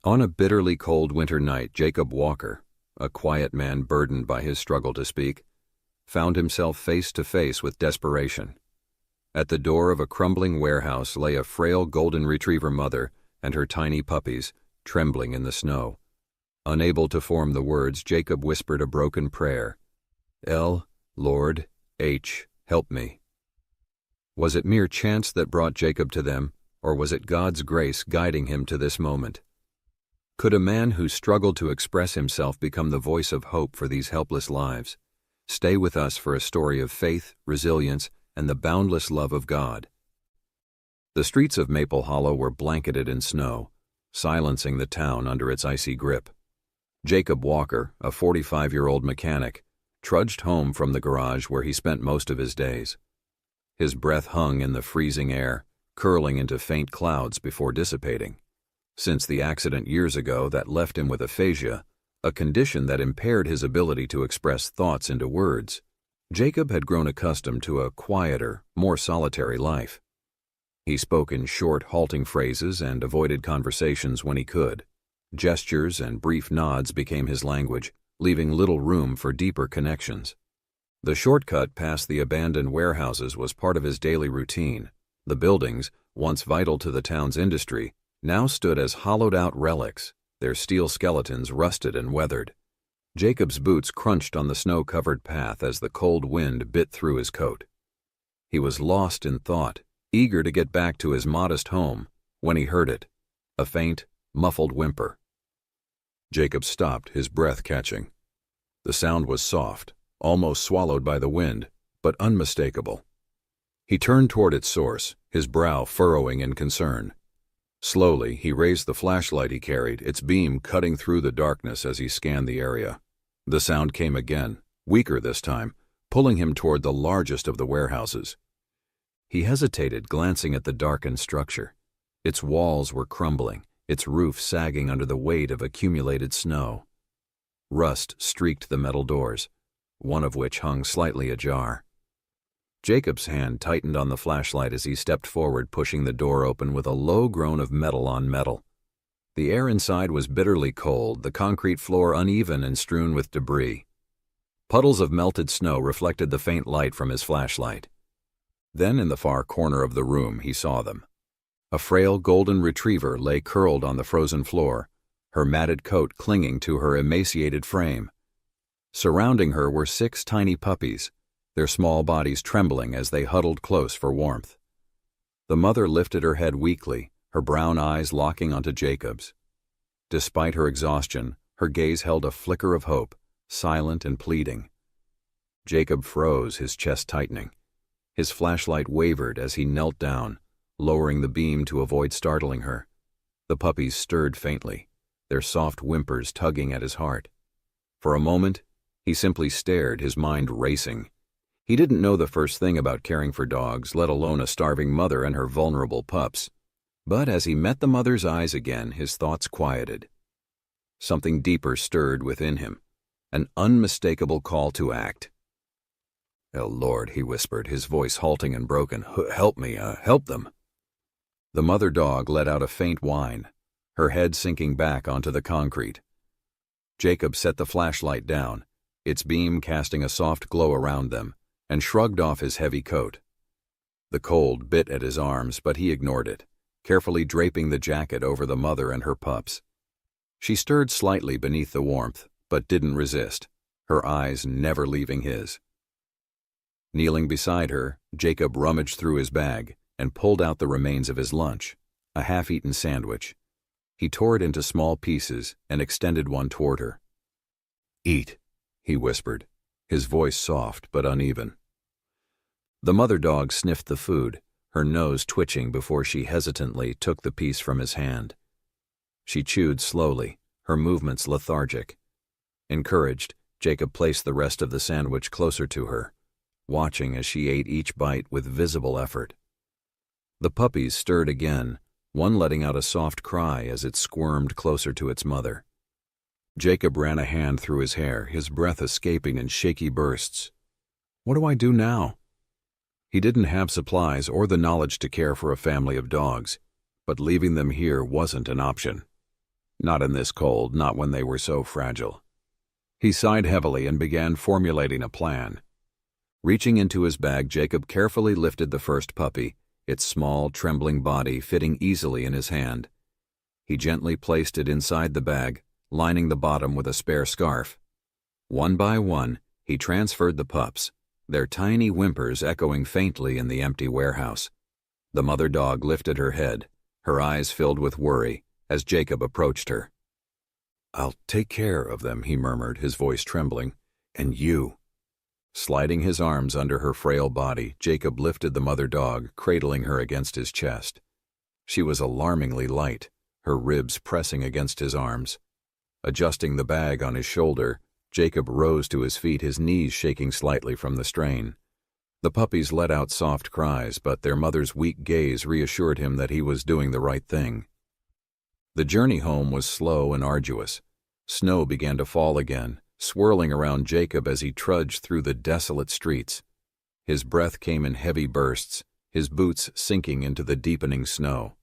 On a bitterly cold winter night, Jacob Walker, a quiet man burdened by his struggle to speak, found himself face to face with desperation. At the door of a crumbling warehouse lay a frail golden retriever mother and her tiny puppies, trembling in the snow. Unable to form the words, Jacob whispered a broken prayer. L, Lord, H, help me. Was it mere chance that brought Jacob to them, or was it God's grace guiding him to this moment? Could a man who struggled to express himself become the voice of hope for these helpless lives? Stay with us for a story of faith, resilience, and the boundless love of God. The streets of Maple Hollow were blanketed in snow, silencing the town under its icy grip. Jacob Walker, a 45-year-old mechanic, trudged home from the garage where he spent most of his days. His breath hung in the freezing air, curling into faint clouds before dissipating. Since the accident years ago that left him with aphasia, a condition that impaired his ability to express thoughts into words, Jacob had grown accustomed to a quieter, more solitary life. He spoke in short, halting phrases and avoided conversations when he could. Gestures and brief nods became his language, leaving little room for deeper connections. The shortcut past the abandoned warehouses was part of his daily routine. The buildings, once vital to the town's industry, now stood as hollowed-out relics, their steel skeletons rusted and weathered. Jacob's boots crunched on the snow-covered path as the cold wind bit through his coat. He was lost in thought, eager to get back to his modest home, when he heard it, a faint, muffled whimper. Jacob stopped, his breath catching. The sound was soft, almost swallowed by the wind, but unmistakable. He turned toward its source, his brow furrowing in concern. Slowly, he raised the flashlight he carried, its beam cutting through the darkness as he scanned the area. The sound came again, weaker this time, pulling him toward the largest of the warehouses. He hesitated, glancing at the darkened structure. Its walls were crumbling, its roof sagging under the weight of accumulated snow. Rust streaked the metal doors, one of which hung slightly ajar. Jacob's hand tightened on the flashlight as he stepped forward, pushing the door open with a low groan of metal on metal. The air inside was bitterly cold, the concrete floor uneven and strewn with debris. Puddles of melted snow reflected the faint light from his flashlight. Then in the far corner of the room he saw them. A frail golden retriever lay curled on the frozen floor, her matted coat clinging to her emaciated frame. Surrounding her were 6 tiny puppies, their small bodies trembling as they huddled close for warmth. The mother lifted her head weakly, her brown eyes locking onto Jacob's. Despite her exhaustion, her gaze held a flicker of hope, silent and pleading. Jacob froze, his chest tightening. His flashlight wavered as he knelt down, lowering the beam to avoid startling her. The puppies stirred faintly, their soft whimpers tugging at his heart. For a moment, he simply stared, his mind racing. He didn't know the first thing about caring for dogs, let alone a starving mother and her vulnerable pups. But as he met the mother's eyes again, his thoughts quieted. Something deeper stirred within him, an unmistakable call to act. "Oh, Lord," he whispered, his voice halting and broken. "Help me, help them." The mother dog let out a faint whine, her head sinking back onto the concrete. Jacob set the flashlight down, its beam casting a soft glow around them, and shrugged off his heavy coat. The cold bit at his arms, but he ignored it, carefully draping the jacket over the mother and her pups. She stirred slightly beneath the warmth, but didn't resist, her eyes never leaving his. Kneeling beside her, Jacob rummaged through his bag and pulled out the remains of his lunch, a half-eaten sandwich. He tore it into small pieces and extended one toward her. "Eat," he whispered, his voice soft but uneven. The mother dog sniffed the food, her nose twitching before she hesitantly took the piece from his hand. She chewed slowly, her movements lethargic. Encouraged, Jacob placed the rest of the sandwich closer to her, watching as she ate each bite with visible effort. The puppies stirred again, one letting out a soft cry as it squirmed closer to its mother. Jacob ran a hand through his hair, his breath escaping in shaky bursts. "What do I do now?" He didn't have supplies or the knowledge to care for a family of dogs, but leaving them here wasn't an option. Not in this cold, not when they were so fragile. He sighed heavily and began formulating a plan. Reaching into his bag, Jacob carefully lifted the first puppy, its small, trembling body fitting easily in his hand. He gently placed it inside the bag, lining the bottom with a spare scarf. One by one, he transferred the pups, their tiny whimpers echoing faintly in the empty warehouse. The mother dog lifted her head, her eyes filled with worry, as Jacob approached her. "I'll take care of them," he murmured, his voice trembling. "And you." Sliding his arms under her frail body, Jacob lifted the mother dog, cradling her against his chest. She was alarmingly light, her ribs pressing against his arms. Adjusting the bag on his shoulder, Jacob rose to his feet, his knees shaking slightly from the strain. The puppies let out soft cries, but their mother's weak gaze reassured him that he was doing the right thing. The journey home was slow and arduous. Snow began to fall again, swirling around Jacob as he trudged through the desolate streets. His breath came in heavy bursts, his boots sinking into the deepening snow.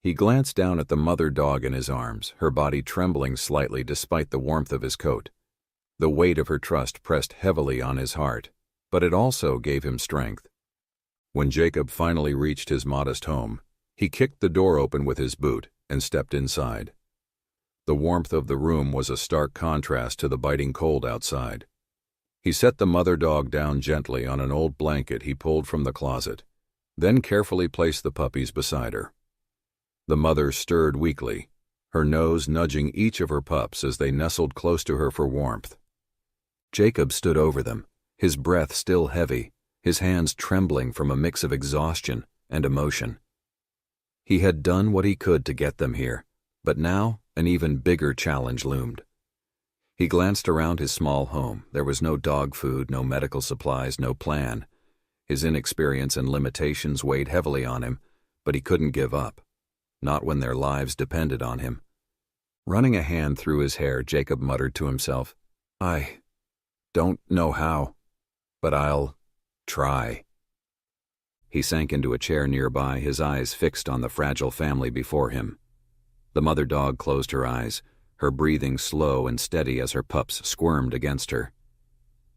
He glanced down at the mother dog in his arms, her body trembling slightly despite the warmth of his coat. The weight of her trust pressed heavily on his heart, but it also gave him strength. When Jacob finally reached his modest home, he kicked the door open with his boot and stepped inside. The warmth of the room was a stark contrast to the biting cold outside. He set the mother dog down gently on an old blanket he pulled from the closet, then carefully placed the puppies beside her. The mother stirred weakly, her nose nudging each of her pups as they nestled close to her for warmth. Jacob stood over them, his breath still heavy, his hands trembling from a mix of exhaustion and emotion. He had done what he could to get them here, but now an even bigger challenge loomed. He glanced around his small home. There was no dog food, no medical supplies, no plan. His inexperience and limitations weighed heavily on him, but he couldn't give up, not when their lives depended on him. Running a hand through his hair, Jacob muttered to himself, "I don't know how, but I'll try." He sank into a chair nearby, his eyes fixed on the fragile family before him. The mother dog closed her eyes, her breathing slow and steady as her pups squirmed against her.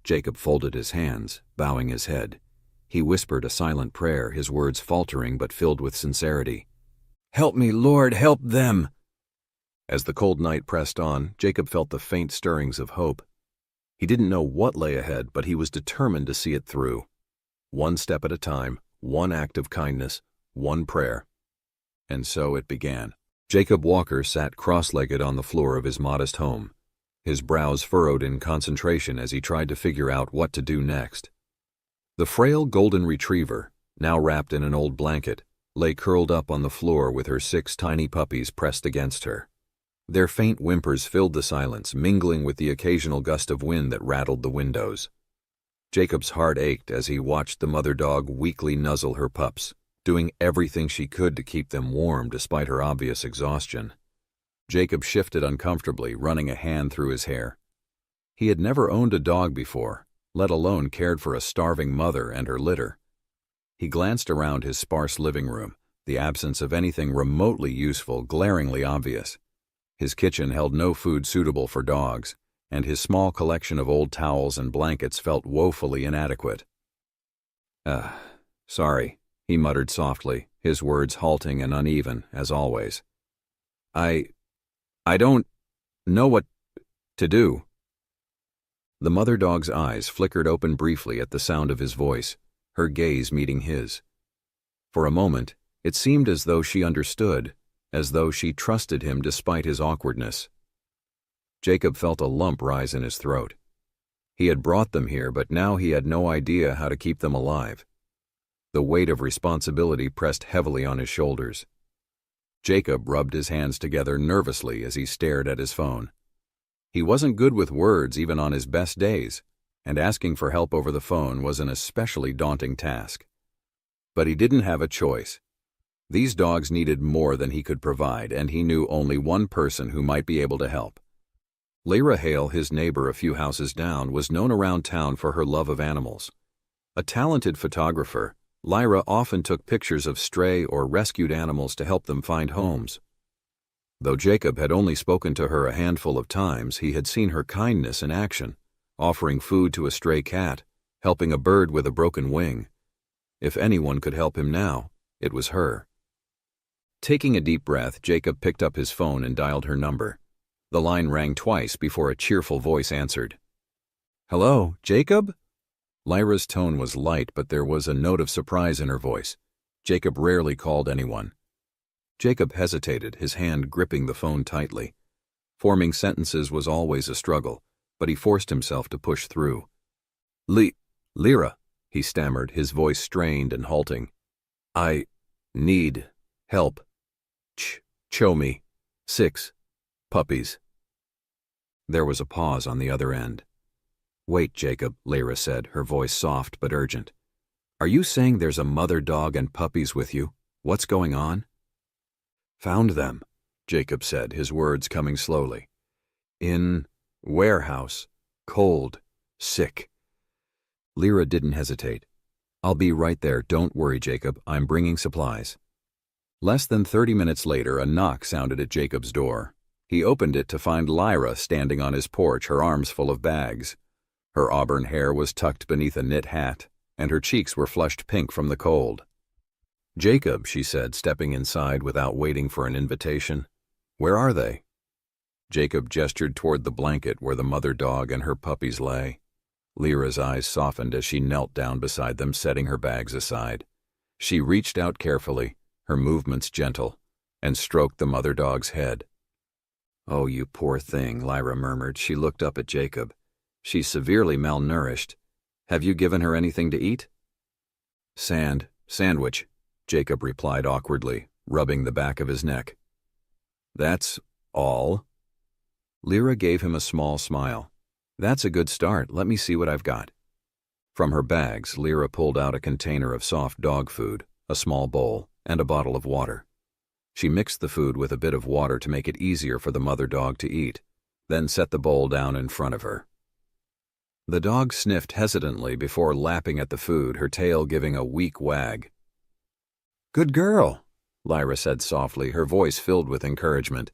Jacob folded his hands, bowing his head. He whispered a silent prayer, his words faltering but filled with sincerity. "Help me, Lord, help them!" As the cold night pressed on, Jacob felt the faint stirrings of hope. He didn't know what lay ahead, but he was determined to see it through. One step at a time, one act of kindness, one prayer. And so it began. Jacob Walker sat cross-legged on the floor of his modest home, his brows furrowed in concentration as he tried to figure out what to do next. The frail golden retriever, now wrapped in an old blanket, lay curled up on the floor with her 6 tiny puppies pressed against her. Their faint whimpers filled the silence, mingling with the occasional gust of wind that rattled the windows. Jacob's heart ached as he watched the mother dog weakly nuzzle her pups, doing everything she could to keep them warm despite her obvious exhaustion. Jacob shifted uncomfortably, running a hand through his hair. He had never owned a dog before, let alone cared for a starving mother and her litter. He glanced around his sparse living room, the absence of anything remotely useful glaringly obvious. His kitchen held no food suitable for dogs, and his small collection of old towels and blankets felt woefully inadequate. Sorry," he muttered softly, his words halting and uneven, as always. I don't know what to do." The mother dog's eyes flickered open briefly at the sound of his voice, her gaze meeting his. For a moment, it seemed as though she understood, as though she trusted him despite his awkwardness. Jacob felt a lump rise in his throat. He had brought them here, but now he had no idea how to keep them alive. The weight of responsibility pressed heavily on his shoulders. Jacob rubbed his hands together nervously as he stared at his phone. He wasn't good with words even on his best days, and asking for help over the phone was an especially daunting task. But he didn't have a choice. These dogs needed more than he could provide, and he knew only one person who might be able to help. Lyra Hale, his neighbor a few houses down, was known around town for her love of animals. A talented photographer, Lyra often took pictures of stray or rescued animals to help them find homes. Though Jacob had only spoken to her a handful of times, he had seen her kindness in action, offering food to a stray cat, helping a bird with a broken wing. If anyone could help him now, it was her. Taking a deep breath, Jacob picked up his phone and dialed her number. The line rang twice before a cheerful voice answered. "Hello, Jacob?" Lyra's tone was light, but there was a note of surprise in her voice. Jacob rarely called anyone. Jacob hesitated, his hand gripping the phone tightly. Forming sentences was always a struggle, but he forced himself to push through. Lyra, he stammered, his voice strained and halting. "I need help. Show me 6 puppies." There was a pause on the other end. "Wait, Jacob," Lyra said, her voice soft but urgent. "Are you saying there's a mother dog and puppies with you? What's going on?" "Found them," Jacob said, his words coming slowly. "In warehouse. Cold. Sick." Lyra didn't hesitate. "I'll be right there, don't worry, Jacob, I'm bringing supplies." Less than 30 minutes later, a knock sounded at Jacob's door. He opened it to find Lyra standing on his porch, her arms full of bags. Her auburn hair was tucked beneath a knit hat, and her cheeks were flushed pink from the cold. "Jacob," she said, stepping inside without waiting for an invitation. "Where are they?" Jacob gestured toward the blanket where the mother dog and her puppies lay. Lyra's eyes softened as she knelt down beside them, setting her bags aside. She reached out carefully, her movements gentle, and stroked the mother dog's head. "Oh, you poor thing," Lyra murmured. She looked up at Jacob. "She's severely malnourished. Have you given her anything to eat?" Sandwich, Jacob replied awkwardly, rubbing the back of his neck. "That's all?" Lyra gave him a small smile. "That's a good start. Let me see what I've got." From her bags, Lyra pulled out a container of soft dog food, a small bowl, and a bottle of water. She mixed the food with a bit of water to make it easier for the mother dog to eat, then set the bowl down in front of her. The dog sniffed hesitantly before lapping at the food, her tail giving a weak wag. "Good girl," Lyra said softly, her voice filled with encouragement.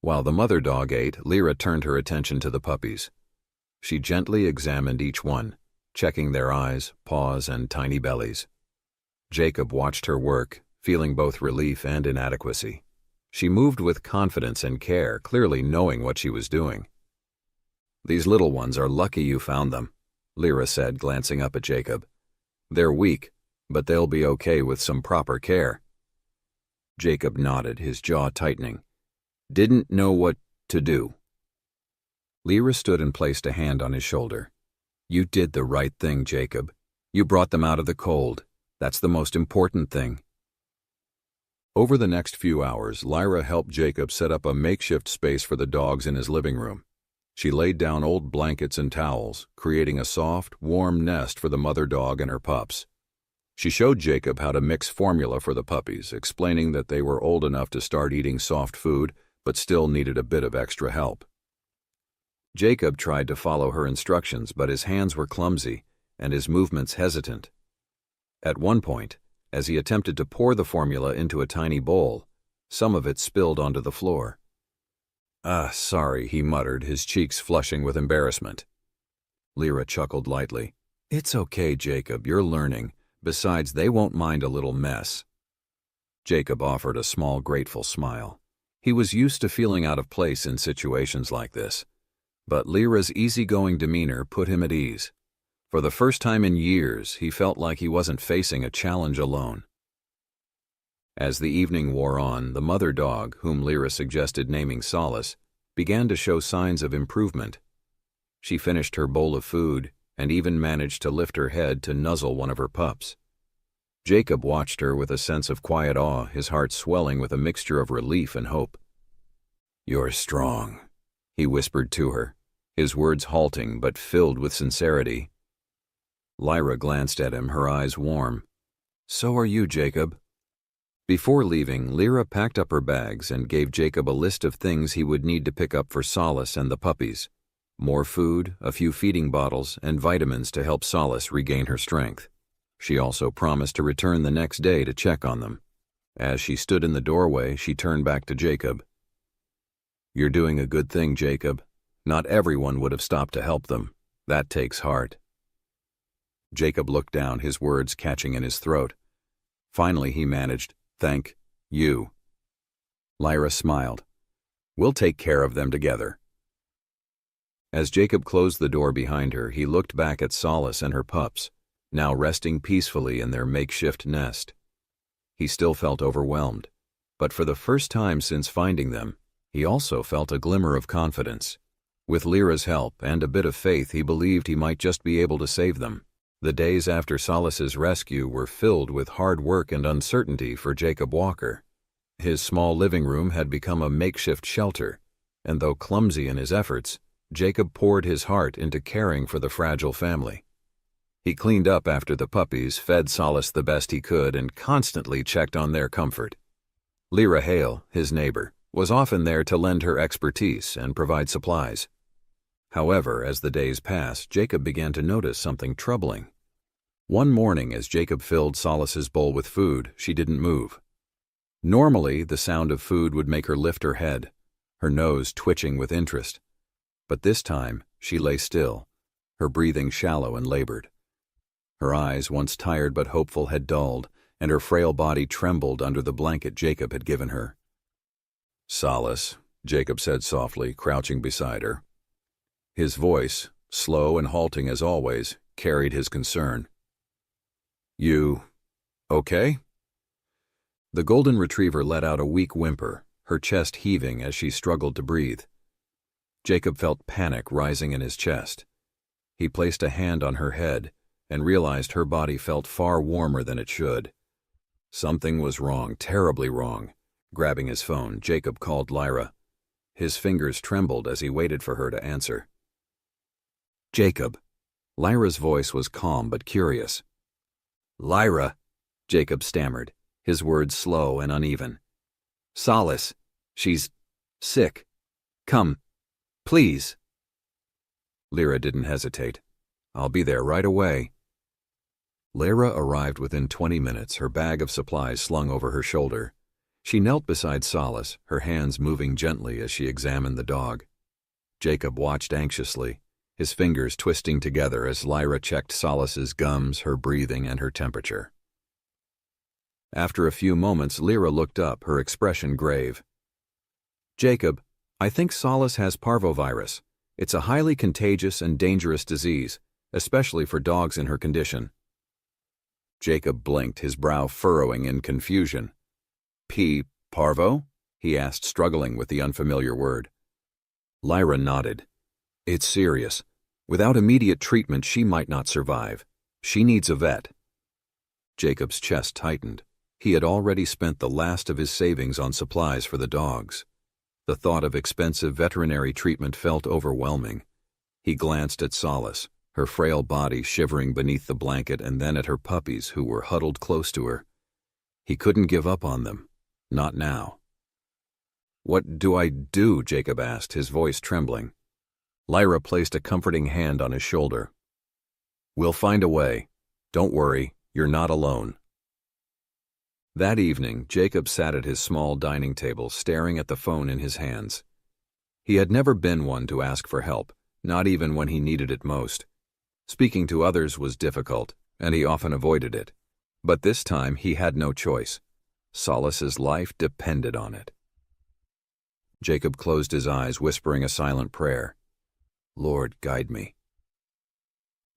While the mother dog ate, Lyra turned her attention to the puppies. She gently examined each one, checking their eyes, paws, and tiny bellies. Jacob watched her work, feeling both relief and inadequacy. She moved with confidence and care, clearly knowing what she was doing. "These little ones are lucky you found them," Lyra said, glancing up at Jacob. "They're weak, but they'll be okay with some proper care." Jacob nodded, his jaw tightening. "Didn't know what to do." Lyra stood and placed a hand on his shoulder. "You did the right thing, Jacob. You brought them out of the cold. That's the most important thing." Over the next few hours, Lyra helped Jacob set up a makeshift space for the dogs in his living room. She laid down old blankets and towels, creating a soft, warm nest for the mother dog and her pups. She showed Jacob how to mix formula for the puppies, explaining that they were old enough to start eating soft food, but still needed a bit of extra help. Jacob tried to follow her instructions, but his hands were clumsy and his movements hesitant. At one point, as he attempted to pour the formula into a tiny bowl, some of it spilled onto the floor. Sorry," he muttered, his cheeks flushing with embarrassment. Lyra chuckled lightly. "It's okay, Jacob, you're learning. Besides, they won't mind a little mess." Jacob offered a small, grateful smile. He was used to feeling out of place in situations like this, but Lyra's easygoing demeanor put him at ease. For the first time in years, he felt like he wasn't facing a challenge alone. As the evening wore on, the mother dog, whom Lyra suggested naming Solace, began to show signs of improvement. She finished her bowl of food and even managed to lift her head to nuzzle one of her pups. Jacob watched her with a sense of quiet awe, his heart swelling with a mixture of relief and hope. "You're strong," he whispered to her, his words halting but filled with sincerity. Lyra glanced at him, her eyes warm. "So are you, Jacob." Before leaving, Lyra packed up her bags and gave Jacob a list of things he would need to pick up for Solace and the puppies. More food, a few feeding bottles, and vitamins to help Solace regain her strength. She also promised to return the next day to check on them. As she stood in the doorway, she turned back to Jacob. "You're doing a good thing, Jacob. Not everyone would have stopped to help them. That takes heart." Jacob looked down, his words catching in his throat. Finally he managed, "Thank you." Lyra smiled. "We'll take care of them together." As Jacob closed the door behind her, he looked back at Solace and her pups, now resting peacefully in their makeshift nest. He still felt overwhelmed, but for the first time since finding them, he also felt a glimmer of confidence. With Lyra's help and a bit of faith, he believed he might just be able to save them. The days after Solace's rescue were filled with hard work and uncertainty for Jacob Walker. His small living room had become a makeshift shelter, and though clumsy in his efforts, Jacob poured his heart into caring for the fragile family. He cleaned up after the puppies, fed Solace the best he could, and constantly checked on their comfort. Lyra Hale, his neighbor, was often there to lend her expertise and provide supplies. However, as the days passed, Jacob began to notice something troubling. One morning, as Jacob filled Solace's bowl with food, she didn't move. Normally, the sound of food would make her lift her head, her nose twitching with interest. But this time, she lay still, her breathing shallow and labored. Her eyes, once tired but hopeful, had dulled, and her frail body trembled under the blanket Jacob had given her. "Solace," Jacob said softly, crouching beside her. His voice, slow and halting as always, carried his concern. "You okay?" The golden retriever let out a weak whimper, her chest heaving as she struggled to breathe. Jacob felt panic rising in his chest. He placed a hand on her head and realized her body felt far warmer than it should. Something was wrong, terribly wrong. Grabbing his phone, Jacob called Lyra. His fingers trembled as he waited for her to answer. "Jacob." Lyra's voice was calm but curious. "Lyra," Jacob stammered, his words slow and uneven. "Solace, she's sick. Come, please." Lyra didn't hesitate. "I'll be there right away." Lyra arrived within 20 minutes, her bag of supplies slung over her shoulder. She knelt beside Solace, her hands moving gently as she examined the dog. Jacob watched anxiously, his fingers twisting together as Lyra checked Solace's gums, her breathing, and her temperature. After a few moments, Lyra looked up, her expression grave. "Jacob, I think Solace has parvovirus. It's a highly contagious and dangerous disease, especially for dogs in her condition." Jacob blinked, his brow furrowing in confusion. Parvo?" he asked, struggling with the unfamiliar word. Lyra nodded. "It's serious. Without immediate treatment, she might not survive. She needs a vet." Jacob's chest tightened. He had already spent the last of his savings on supplies for the dogs. The thought of expensive veterinary treatment felt overwhelming. He glanced at Solace, her frail body shivering beneath the blanket, and then at her puppies who were huddled close to her. He couldn't give up on them. Not now. "What do I do?" Jacob asked, his voice trembling. Lyra placed a comforting hand on his shoulder. "We'll find a way. Don't worry, you're not alone." That evening, Jacob sat at his small dining table, staring at the phone in his hands. He had never been one to ask for help, not even when he needed it most. Speaking to others was difficult, and he often avoided it. But this time he had no choice. Solace's life depended on it. Jacob closed his eyes, whispering a silent prayer. "Lord, guide me."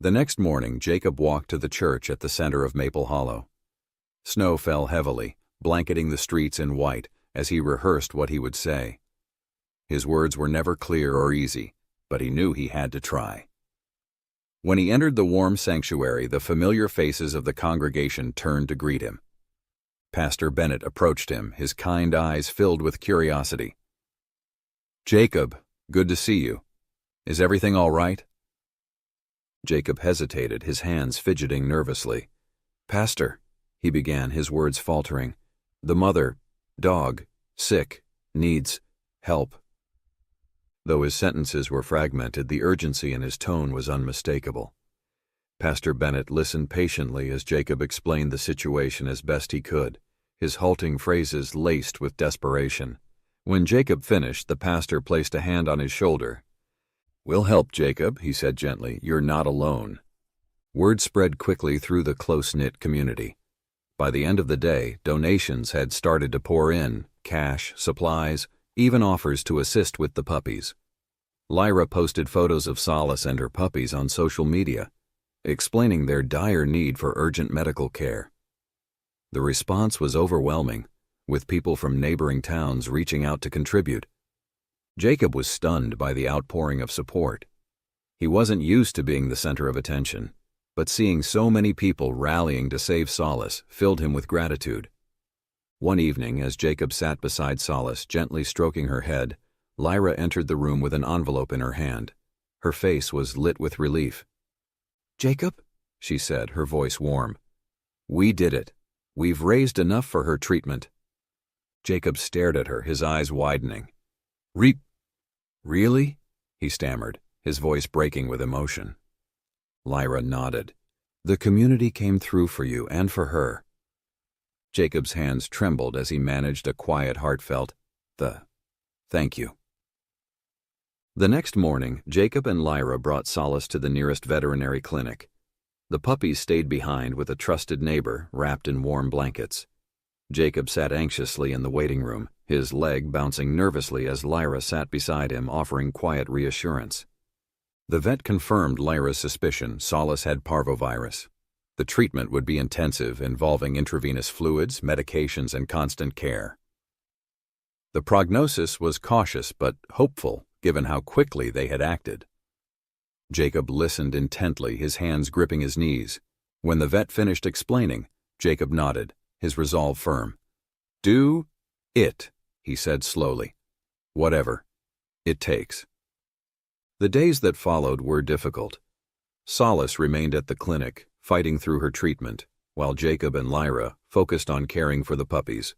The next morning, Jacob walked to the church at the center of Maple Hollow. Snow fell heavily, blanketing the streets in white, as he rehearsed what he would say. His words were never clear or easy, but he knew he had to try. When he entered the warm sanctuary, the familiar faces of the congregation turned to greet him. Pastor Bennett approached him, his kind eyes filled with curiosity. "Jacob, good to see you. Is everything all right?" Jacob hesitated, his hands fidgeting nervously. "Pastor," he began, his words faltering, "the dog, sick, needs help." Though his sentences were fragmented, the urgency in his tone was unmistakable. Pastor Bennett listened patiently as Jacob explained the situation as best he could, his halting phrases laced with desperation. When Jacob finished, the pastor placed a hand on his shoulder. "We'll help, Jacob," he said gently. "You're not alone." Word spread quickly through the close-knit community. By the end of the day, donations had started to pour in, cash, supplies, even offers to assist with the puppies. Lyra posted photos of Solace and her puppies on social media, explaining their dire need for urgent medical care. The response was overwhelming, with people from neighboring towns reaching out to contribute. Jacob was stunned by the outpouring of support. He wasn't used to being the center of attention, but seeing so many people rallying to save Solace filled him with gratitude. One evening, as Jacob sat beside Solace, gently stroking her head, Lyra entered the room with an envelope in her hand. Her face was lit with relief. "Jacob," she said, her voice warm. "We did it. We've raised enough for her treatment." Jacob stared at her, his eyes widening. Really?" he stammered, his voice breaking with emotion. Lyra nodded. "The community came through for you and for her." Jacob's hands trembled as he managed a quiet, heartfelt, "Thank you." The next morning, Jacob and Lyra brought Solace to the nearest veterinary clinic. The puppies stayed behind with a trusted neighbor, wrapped in warm blankets. Jacob sat anxiously in the waiting room, his leg bouncing nervously as Lyra sat beside him, offering quiet reassurance. The vet confirmed Lyra's suspicion Solace had parvovirus. The treatment would be intensive, involving intravenous fluids, medications, and constant care. The prognosis was cautious but hopeful, given how quickly they had acted. Jacob listened intently, his hands gripping his knees. When the vet finished explaining, Jacob nodded, his resolve firm. "Do it," he said slowly. "Whatever it takes." The days that followed were difficult. Solace remained at the clinic, fighting through her treatment, while Jacob and Lyra focused on caring for the puppies.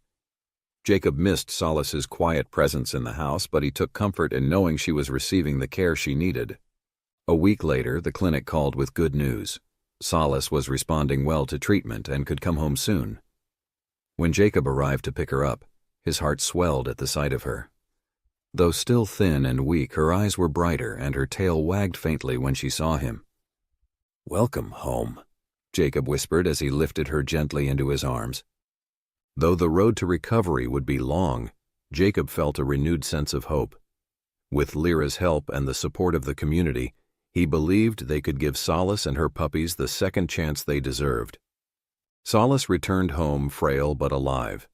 Jacob missed Solace's quiet presence in the house, but he took comfort in knowing she was receiving the care she needed. A week later, the clinic called with good news. Solace was responding well to treatment and could come home soon. When Jacob arrived to pick her up, his heart swelled at the sight of her. Though still thin and weak, her eyes were brighter and her tail wagged faintly when she saw him. "Welcome home," Jacob whispered as he lifted her gently into his arms. Though the road to recovery would be long, Jacob felt a renewed sense of hope. With Lyra's help and the support of the community, he believed they could give Solace and her puppies the second chance they deserved. Solace returned home frail but alive,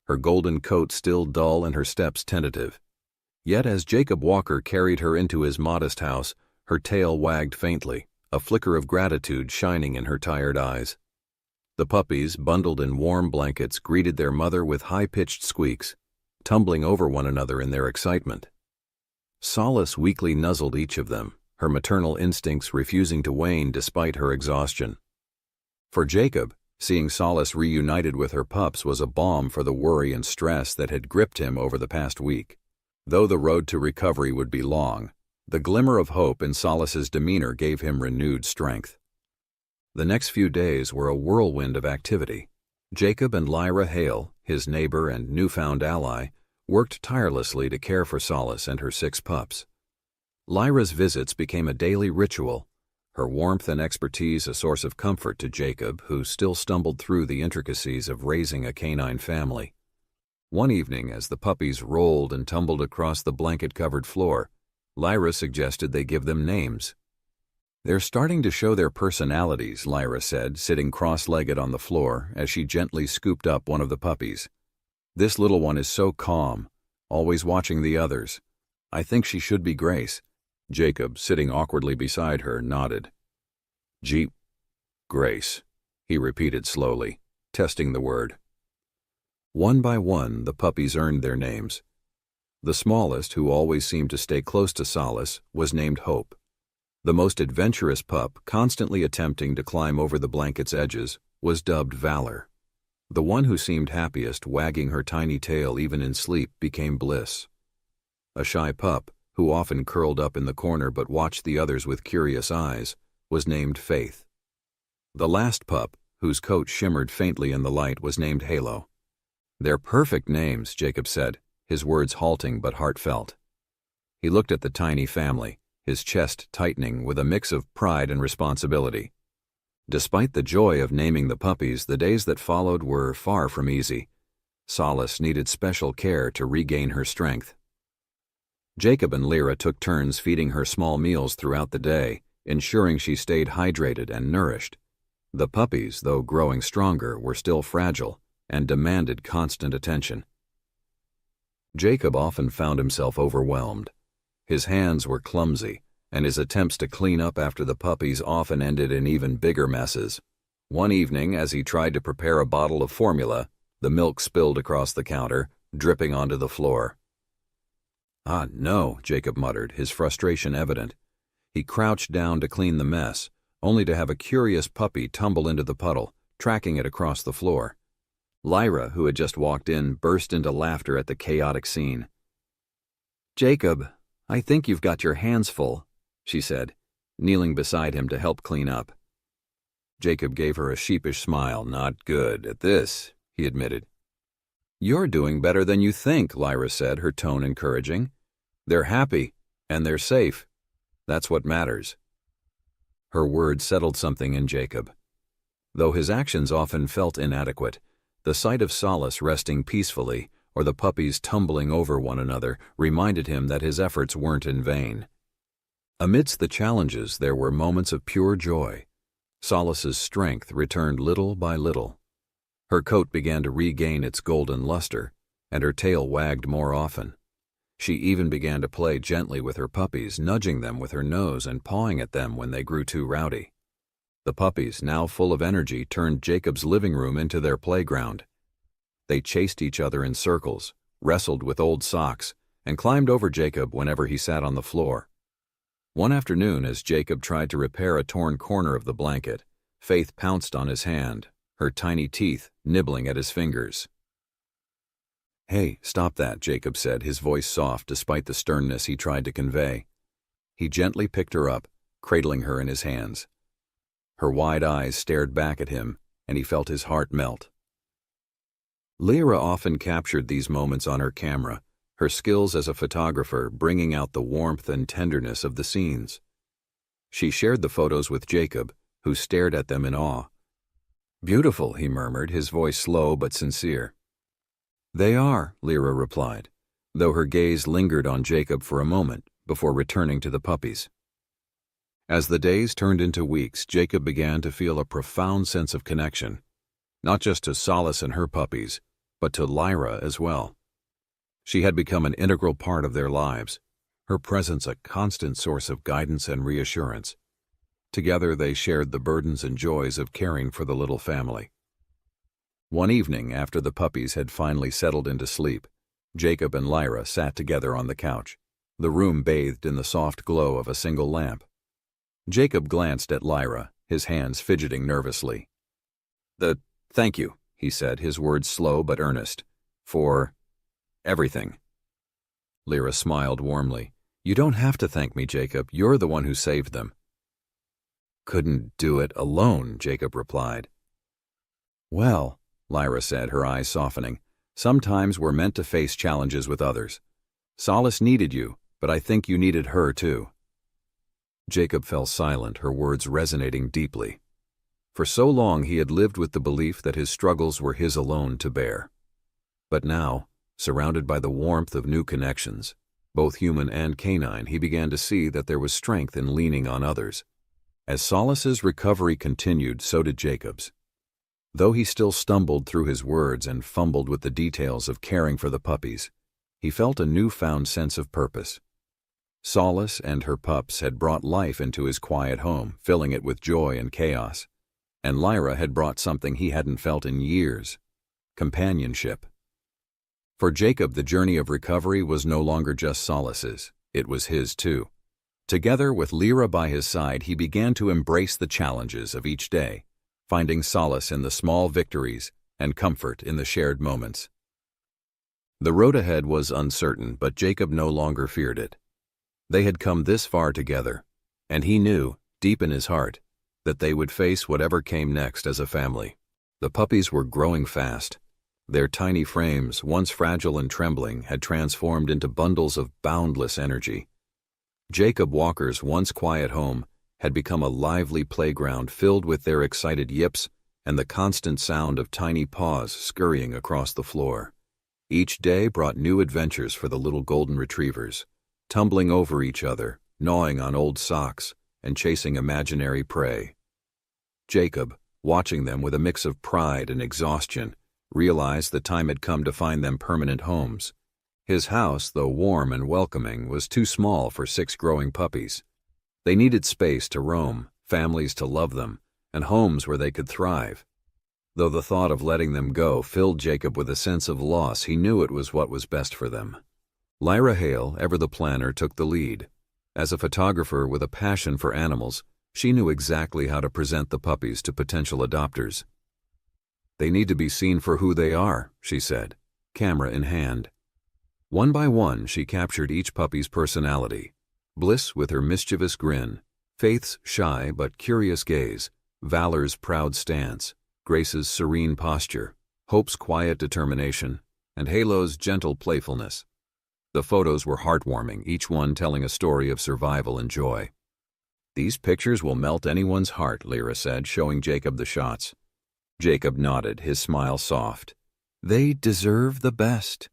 her golden coat still dull and her steps tentative. Yet as Jacob Walker carried her into his modest house, her tail wagged faintly, a flicker of gratitude shining in her tired eyes. The puppies, bundled in warm blankets, greeted their mother with high-pitched squeaks, tumbling over one another in their excitement. Solace weakly nuzzled each of them, her maternal instincts refusing to wane despite her exhaustion. For Jacob, seeing Solace reunited with her pups was a balm for the worry and stress that had gripped him over the past week. Though the road to recovery would be long, the glimmer of hope in Solace's demeanor gave him renewed strength. The next few days were a whirlwind of activity. Jacob and Lyra Hale, his neighbor and newfound ally, worked tirelessly to care for Solace and her 6 pups. Lyra's visits became a daily ritual, her warmth and expertise a source of comfort to Jacob, who still stumbled through the intricacies of raising a canine family. One evening, as the puppies rolled and tumbled across the blanket-covered floor, Lyra suggested they give them names. "They're starting to show their personalities," Lyra said, sitting cross-legged on the floor as she gently scooped up one of the puppies. "This little one is so calm, always watching the others. I think she should be Grace." Jacob, sitting awkwardly beside her, nodded. Grace," he repeated slowly, testing the word. One by one, the puppies earned their names. The smallest, who always seemed to stay close to Solace, was named Hope. The most adventurous pup, constantly attempting to climb over the blanket's edges, was dubbed Valor. The one who seemed happiest, wagging her tiny tail even in sleep, became Bliss. A shy pup, who often curled up in the corner but watched the others with curious eyes, was named Faith. The last pup, whose coat shimmered faintly in the light, was named Halo. "They're perfect names," Jacob said, his words halting but heartfelt. He looked at the tiny family, his chest tightening with a mix of pride and responsibility. Despite the joy of naming the puppies, the days that followed were far from easy. Solace needed special care to regain her strength. Jacob and Lyra took turns feeding her small meals throughout the day, ensuring she stayed hydrated and nourished. The puppies, though growing stronger, were still fragile and demanded constant attention. Jacob often found himself overwhelmed. His hands were clumsy, and his attempts to clean up after the puppies often ended in even bigger messes. One evening, as he tried to prepare a bottle of formula, the milk spilled across the counter, dripping onto the floor. "Ah, no," Jacob muttered, his frustration evident. He crouched down to clean the mess, only to have a curious puppy tumble into the puddle, tracking it across the floor. Lyra, who had just walked in, burst into laughter at the chaotic scene. "Jacob, I think you've got your hands full," she said, kneeling beside him to help clean up. Jacob gave her a sheepish smile. "Not good at this," he admitted. "You're doing better than you think," Lyra said, her tone encouraging. "They're happy, and they're safe. That's what matters." Her words settled something in Jacob. Though his actions often felt inadequate, the sight of Solace resting peacefully, or the puppies tumbling over one another, reminded him that his efforts weren't in vain. Amidst the challenges, there were moments of pure joy. Solace's strength returned little by little. Her coat began to regain its golden luster, and her tail wagged more often. She even began to play gently with her puppies, nudging them with her nose and pawing at them when they grew too rowdy. The puppies, now full of energy, turned Jacob's living room into their playground. They chased each other in circles, wrestled with old socks, and climbed over Jacob whenever he sat on the floor. One afternoon, as Jacob tried to repair a torn corner of the blanket, Faith pounced on his hand, her tiny teeth nibbling at his fingers. "Hey, stop that," Jacob said, his voice soft despite the sternness he tried to convey. He gently picked her up, cradling her in his hands. Her wide eyes stared back at him, and he felt his heart melt. Lyra often captured these moments on her camera, her skills as a photographer bringing out the warmth and tenderness of the scenes. She shared the photos with Jacob, who stared at them in awe. "Beautiful," he murmured, his voice slow but sincere. "They are," Lyra replied, though her gaze lingered on Jacob for a moment before returning to the puppies. As the days turned into weeks, Jacob began to feel a profound sense of connection, not just to Solace and her puppies, but to Lyra as well. She had become an integral part of their lives, her presence a constant source of guidance and reassurance. Together they shared the burdens and joys of caring for the little family. One evening, after the puppies had finally settled into sleep, Jacob and Lyra sat together on the couch, the room bathed in the soft glow of a single lamp. Jacob glanced at Lyra, his hands fidgeting nervously. Thank you," he said, his words slow but earnest, "for everything." Lyra smiled warmly. "You don't have to thank me, Jacob. You're the one who saved them." "Couldn't do it alone," Jacob replied. "Well," Lyra said, her eyes softening, "sometimes we're meant to face challenges with others. Solace needed you, but I think you needed her too." Jacob fell silent, her words resonating deeply. For so long he had lived with the belief that his struggles were his alone to bear. But now, surrounded by the warmth of new connections, both human and canine, he began to see that there was strength in leaning on others. As Solace's recovery continued, so did Jacob's. Though he still stumbled through his words and fumbled with the details of caring for the puppies, he felt a newfound sense of purpose. Solace and her pups had brought life into his quiet home, filling it with joy and chaos. And Lyra had brought something he hadn't felt in years: companionship. For Jacob, the journey of recovery was no longer just Solace's, it was his too. Together with Lyra by his side, he began to embrace the challenges of each day, finding solace in the small victories and comfort in the shared moments. The road ahead was uncertain, but Jacob no longer feared it. They had come this far together, and he knew, deep in his heart, that they would face whatever came next as a family. The puppies were growing fast, Their tiny frames, once fragile and trembling, had transformed into bundles of boundless energy. Jacob Walker's once quiet home had become a lively playground filled with their excited yips and the constant sound of tiny paws scurrying across the floor. Each day brought new adventures for the little golden retrievers, tumbling over each other, gnawing on old socks, and chasing imaginary prey. Jacob, watching them with a mix of pride and exhaustion, realized the time had come to find them permanent homes. His house, though warm and welcoming, was too small for 6 growing puppies. They needed space to roam, families to love them, and homes where they could thrive. Though the thought of letting them go filled Jacob with a sense of loss, he knew it was what was best for them. Lyra Hale, ever the planner, took the lead. As a photographer with a passion for animals, she knew exactly how to present the puppies to potential adopters. "They need to be seen for who they are," she said, camera in hand. One by one, she captured each puppy's personality. Bliss with her mischievous grin, Faith's shy but curious gaze, Valor's proud stance, Grace's serene posture, Hope's quiet determination, and Halo's gentle playfulness. The photos were heartwarming, each one telling a story of survival and joy. "These pictures will melt anyone's heart," Lyra said, showing Jacob the shots. Jacob nodded, his smile soft. "They deserve the best."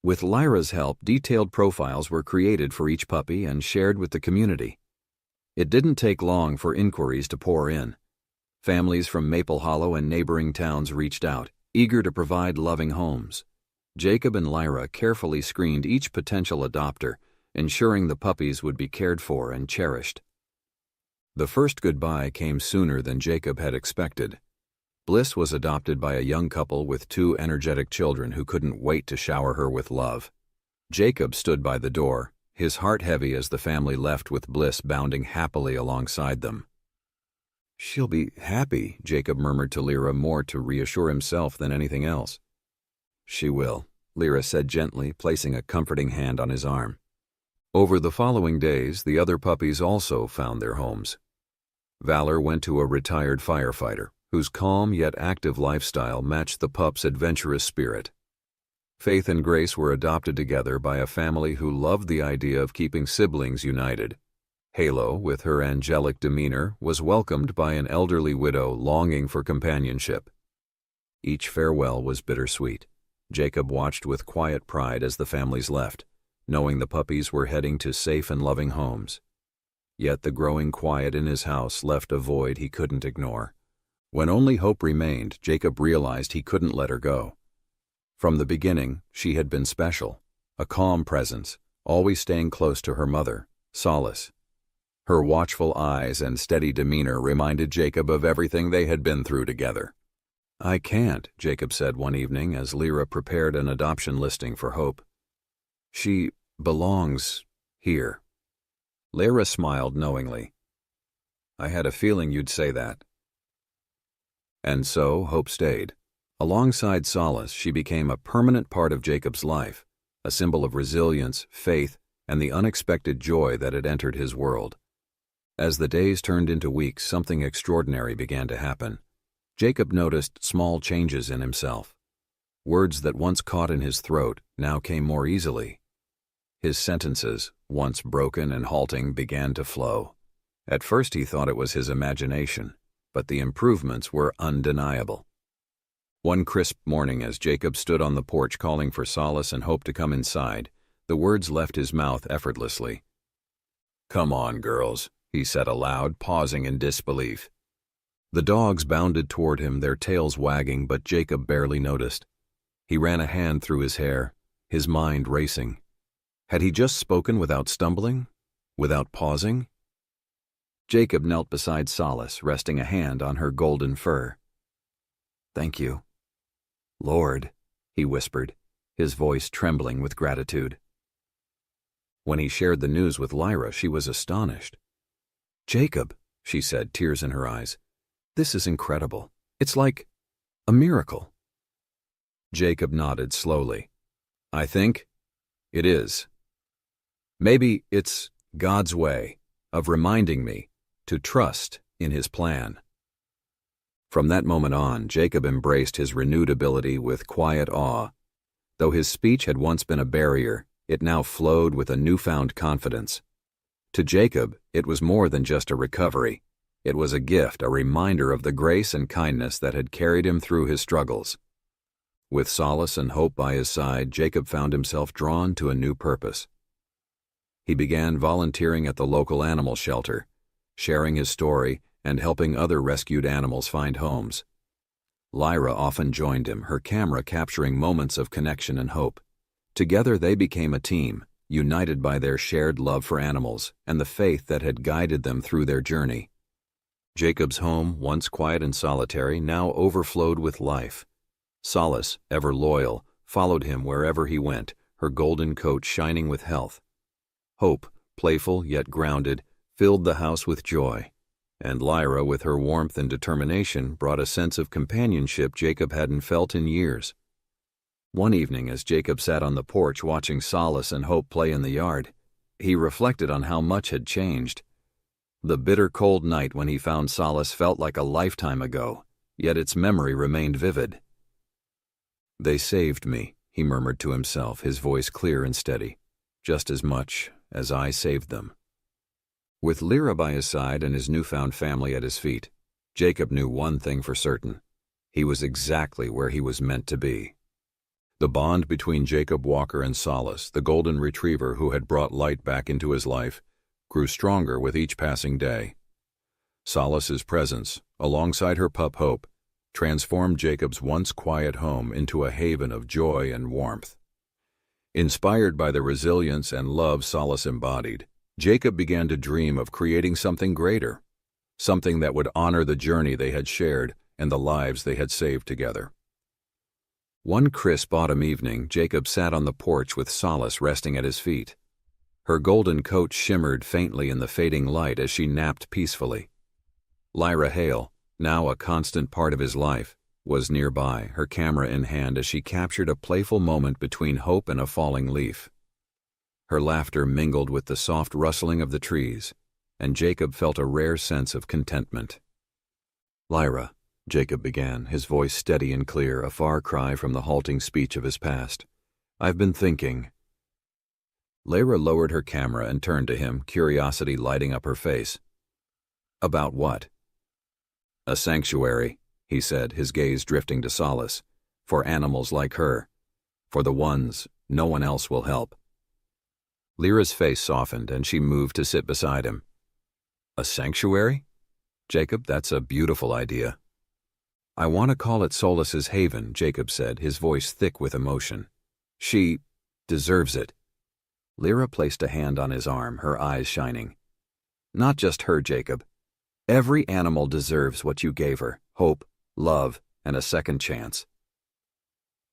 With Lyra's help, detailed profiles were created for each puppy and shared with the community. It didn't take long for inquiries to pour in. Families from Maple Hollow and neighboring towns reached out, eager to provide loving homes. Jacob and Lyra carefully screened each potential adopter, ensuring the puppies would be cared for and cherished. The first goodbye came sooner than Jacob had expected. Bliss was adopted by a young couple with 2 energetic children who couldn't wait to shower her with love. Jacob stood by the door, his heart heavy as the family left with Bliss bounding happily alongside them. "She'll be happy," Jacob murmured to Lyra, more to reassure himself than anything else. "She will," Lyra said gently, placing a comforting hand on his arm. Over the following days, the other puppies also found their homes. Valor went to a retired firefighter, whose calm yet active lifestyle matched the pup's adventurous spirit. Faith and Grace were adopted together by a family who loved the idea of keeping siblings united. Halo, with her angelic demeanor, was welcomed by an elderly widow longing for companionship. Each farewell was bittersweet. Jacob watched with quiet pride as the families left, knowing the puppies were heading to safe and loving homes. Yet the growing quiet in his house left a void he couldn't ignore. When only hope remained, Jacob realized he couldn't let her go. From the beginning, she had been special, a calm presence, always staying close to her mother, Solace. Her watchful eyes and steady demeanor reminded Jacob of everything they had been through together. "I can't," Jacob said one evening as Lyra prepared an adoption listing for Hope. "She belongs here." Lyra smiled knowingly. "I had a feeling you'd say that." And so Hope stayed. Alongside Solace, she became a permanent part of Jacob's life, a symbol of resilience, faith, and the unexpected joy that had entered his world. As the days turned into weeks, something extraordinary began to happen. Jacob noticed small changes in himself. Words that once caught in his throat now came more easily. His sentences, once broken and halting, began to flow. At first he thought it was his imagination, but the improvements were undeniable. One crisp morning, as Jacob stood on the porch calling for Solace and Hope to come inside, the words left his mouth effortlessly. "Come on, girls," he said aloud, pausing in disbelief. The dogs bounded toward him, their tails wagging, but Jacob barely noticed. He ran a hand through his hair, his mind racing. Had he just spoken without stumbling? Without pausing? Jacob knelt beside Solace, resting a hand on her golden fur. "Thank you, Lord," he whispered, his voice trembling with gratitude. When he shared the news with Lyra, she was astonished. "Jacob," she said, tears in her eyes, "this is incredible. It's like a miracle." Jacob nodded slowly. "I think it is. Maybe it's God's way of reminding me to trust in His plan." From that moment on, Jacob embraced his renewed ability with quiet awe. Though his speech had once been a barrier, it now flowed with a newfound confidence. To Jacob, it was more than just a recovery. It was a gift, a reminder of the grace and kindness that had carried him through his struggles. With solace and hope by his side, Jacob found himself drawn to a new purpose. He began volunteering at the local animal shelter, sharing his story and helping other rescued animals find homes. Lyra often joined him, her camera capturing moments of connection and hope. Together they became a team, united by their shared love for animals and the faith that had guided them through their journey. Jacob's home, once quiet and solitary, now overflowed with life. Solace, ever loyal, followed him wherever he went, her golden coat shining with health. Hope, playful yet grounded, filled the house with joy. And Lyra, with her warmth and determination, brought a sense of companionship Jacob hadn't felt in years. One evening, as Jacob sat on the porch watching Solace and Hope play in the yard, he reflected on how much had changed. The bitter cold night when he found Solace felt like a lifetime ago, yet its memory remained vivid. "They saved me," he murmured to himself, his voice clear and steady, "just as much as I saved them." With Lyra by his side and his newfound family at his feet, Jacob knew one thing for certain. He was exactly where he was meant to be. The bond between Jacob Walker and Solace, the golden retriever who had brought light back into his life, grew stronger with each passing day. Solace's presence, alongside her pup Hope, transformed Jacob's once quiet home into a haven of joy and warmth. Inspired by the resilience and love Solace embodied, Jacob began to dream of creating something greater, something that would honor the journey they had shared and the lives they had saved together. One crisp autumn evening, Jacob sat on the porch with Solace resting at his feet. Her golden coat shimmered faintly in the fading light as she napped peacefully. Lyra Hale, now a constant part of his life, was nearby, her camera in hand as she captured a playful moment between hope and a falling leaf. Her laughter mingled with the soft rustling of the trees, and Jacob felt a rare sense of contentment. "Lyra," Jacob began, his voice steady and clear, a far cry from the halting speech of his past, "I've been thinking." Lyra lowered her camera and turned to him, curiosity lighting up her face. "About what?" "A sanctuary," he said, his gaze drifting to Solace, "for animals like her, for the ones no one else will help." Lyra's face softened, and she moved to sit beside him. "A sanctuary? Jacob, that's a beautiful idea." "I want to call it Solace's Haven," Jacob said, his voice thick with emotion. "She deserves it." Lyra placed a hand on his arm, her eyes shining. "Not just her, Jacob. Every animal deserves what you gave her: hope, love, and a second chance."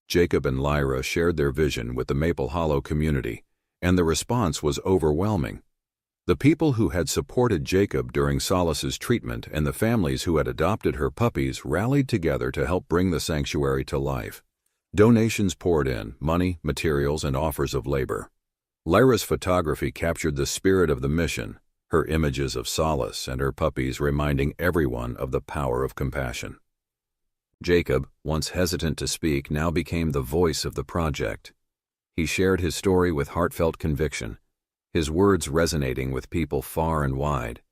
Jacob and Lyra shared their vision with the Maple Hollow community, and the response was overwhelming. The people who had supported Jacob during Solace's treatment and the families who had adopted her puppies rallied together to help bring the sanctuary to life. Donations poured in, money, materials, and offers of labor. Lyra's photography captured the spirit of the mission, her images of Solace and her puppies reminding everyone of the power of compassion. Jacob, once hesitant to speak, now became the voice of the project. He shared his story with heartfelt conviction, his words resonating with people far and wide.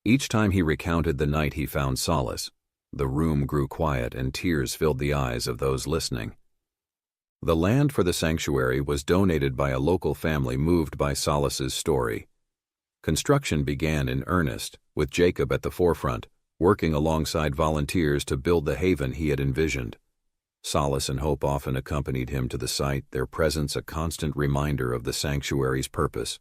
Each time he recounted the night he found Solace, the room grew quiet and tears filled the eyes of those listening. The land for the sanctuary was donated by a local family moved by Solace's story. Construction began in earnest, with Jacob at the forefront, working alongside volunteers to build the haven he had envisioned. Solace and Hope often accompanied him to the site, their presence a constant reminder of the sanctuary's purpose.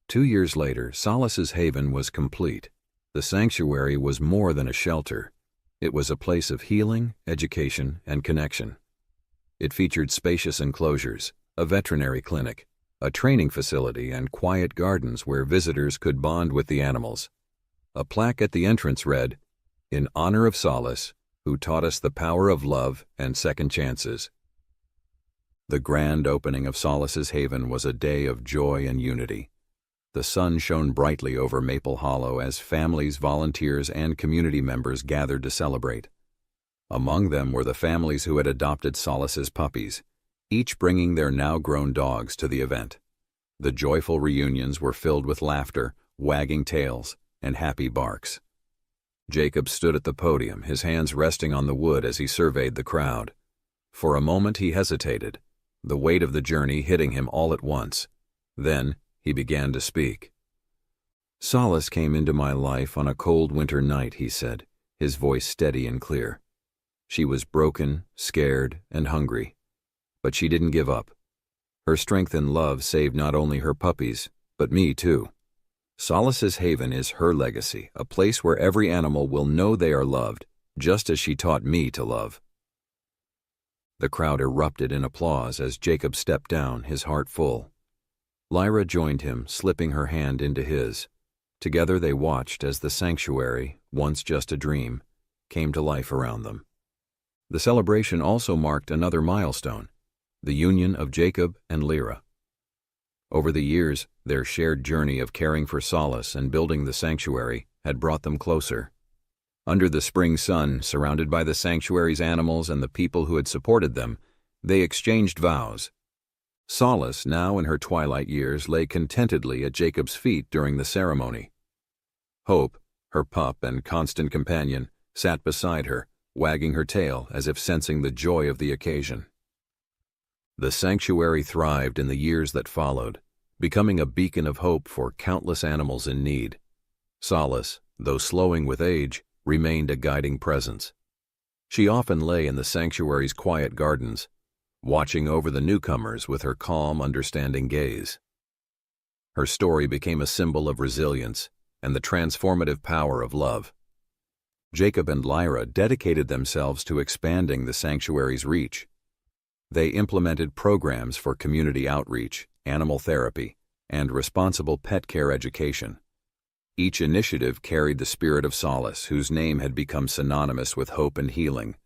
2 years later, Solace's haven was complete. The sanctuary was more than a shelter. It was a place of healing, education, and connection. It featured spacious enclosures, a veterinary clinic, a training facility, and quiet gardens where visitors could bond with the animals. A plaque at the entrance read, "In honor of Solace, who taught us the power of love and second chances." The grand opening of Solace's Haven was a day of joy and unity. The sun shone brightly over Maple Hollow as families, volunteers, and community members gathered to celebrate. Among them were the families who had adopted Solace's puppies, each bringing their now-grown dogs to the event. The joyful reunions were filled with laughter, wagging tails, and happy barks. Jacob stood at the podium, his hands resting on the wood as he surveyed the crowd. For a moment he hesitated, the weight of the journey hitting him all at once. Then he began to speak. "Solace came into my life on a cold winter night," he said, his voice steady and clear. "She was broken, scared, and hungry. But she didn't give up. Her strength and love saved not only her puppies, but me too. Solace's haven is her legacy, a place where every animal will know they are loved, just as she taught me to love." The crowd erupted in applause as Jacob stepped down, his heart full. Lyra joined him, slipping her hand into his. Together they watched as the sanctuary, once just a dream, came to life around them. The celebration also marked another milestone, the union of Jacob and Lyra. Over the years, their shared journey of caring for Solace and building the sanctuary had brought them closer. Under the spring sun, surrounded by the sanctuary's animals and the people who had supported them, they exchanged vows. Solace, now in her twilight years, lay contentedly at Jacob's feet during the ceremony. Hope, her pup and constant companion, sat beside her, wagging her tail as if sensing the joy of the occasion. The sanctuary thrived in the years that followed, becoming a beacon of hope for countless animals in need. Solace, though slowing with age, remained a guiding presence. She often lay in the sanctuary's quiet gardens, watching over the newcomers with her calm, understanding gaze. Her story became a symbol of resilience and the transformative power of love. Jacob and Lyra dedicated themselves to expanding the sanctuary's reach. They implemented programs for community outreach, animal therapy, and responsible pet care education. Each initiative carried the spirit of Solace, whose name had become synonymous with hope and healing.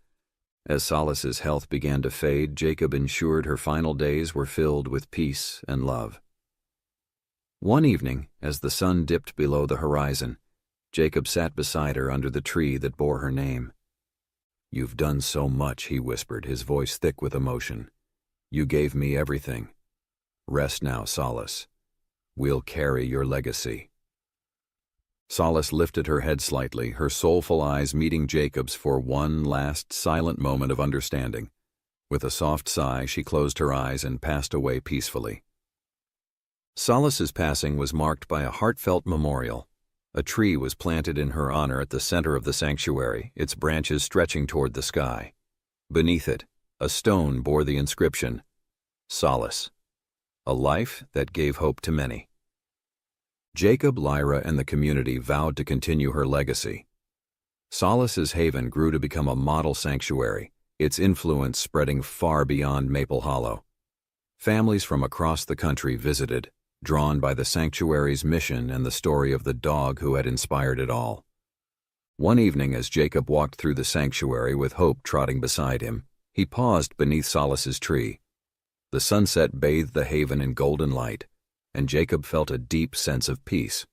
As Solace's health began to fade, Jacob ensured her final days were filled with peace and love. One evening, as the sun dipped below the horizon, Jacob sat beside her under the tree that bore her name. "You've done so much," he whispered, his voice thick with emotion. "You gave me everything. Rest now, Solace. We'll carry your legacy." Solace lifted her head slightly, her soulful eyes meeting Jacob's for one last silent moment of understanding. With a soft sigh, she closed her eyes and passed away peacefully. Solace's passing was marked by a heartfelt memorial. A tree was planted in her honor at the center of the sanctuary, its branches stretching toward the sky. Beneath it, a stone bore the inscription, "Solace, a life that gave hope to many." Jacob, Lyra, and the community vowed to continue her legacy. Solace's haven grew to become a model sanctuary, its influence spreading far beyond Maple Hollow. Families from across the country visited, drawn by the sanctuary's mission and the story of the dog who had inspired it all. One evening, as Jacob walked through the sanctuary with Hope trotting beside him, he paused beneath Solace's tree. The sunset bathed the haven in golden light, and Jacob felt a deep sense of peace.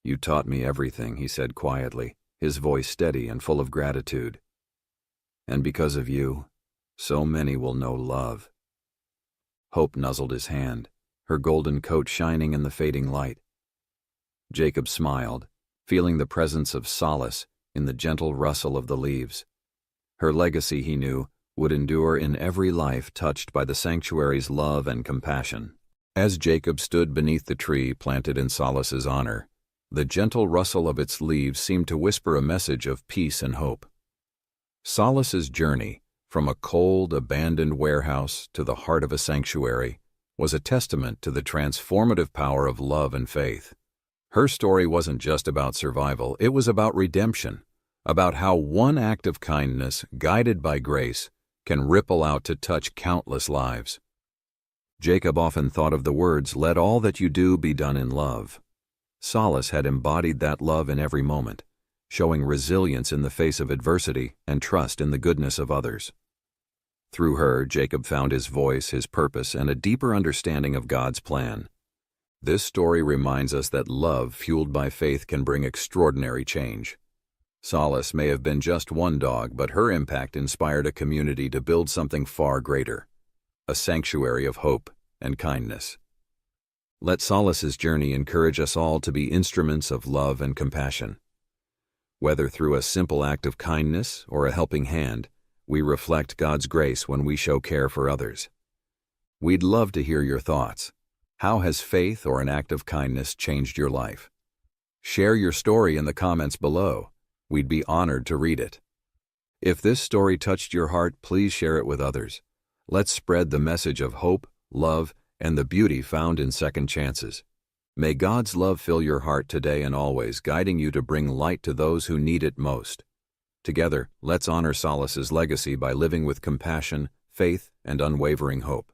"You taught me everything," he said quietly, his voice steady and full of gratitude. "And because of you, so many will know love." Hope nuzzled his hand, her golden coat shining in the fading light. Jacob smiled, feeling the presence of Solace in the gentle rustle of the leaves. Her legacy, he knew, would endure in every life touched by the sanctuary's love and compassion. As Jacob stood beneath the tree planted in Solace's honor, the gentle rustle of its leaves seemed to whisper a message of peace and hope. Solace's journey, from a cold, abandoned warehouse to the heart of a sanctuary, was a testament to the transformative power of love and faith. Her story wasn't just about survival, it was about redemption, about how one act of kindness, guided by grace, can ripple out to touch countless lives. Jacob often thought of the words, "Let all that you do be done in love." Solace had embodied that love in every moment, showing resilience in the face of adversity and trust in the goodness of others. Through her, Jacob found his voice, his purpose, and a deeper understanding of God's plan. This story reminds us that love fueled by faith can bring extraordinary change. Solace may have been just one dog, but her impact inspired a community to build something far greater, a sanctuary of hope and kindness. Let Solace's journey encourage us all to be instruments of love and compassion. Whether through a simple act of kindness or a helping hand, we reflect God's grace when we show care for others. We'd love to hear your thoughts. How has faith or an act of kindness changed your life? Share your story in the comments below. We'd be honored to read it. If this story touched your heart, please share it with others. Let's spread the message of hope, love, and the beauty found in second chances. May God's love fill your heart today and always, guiding you to bring light to those who need it most. Together, let's honor Solace's legacy by living with compassion, faith, and unwavering hope.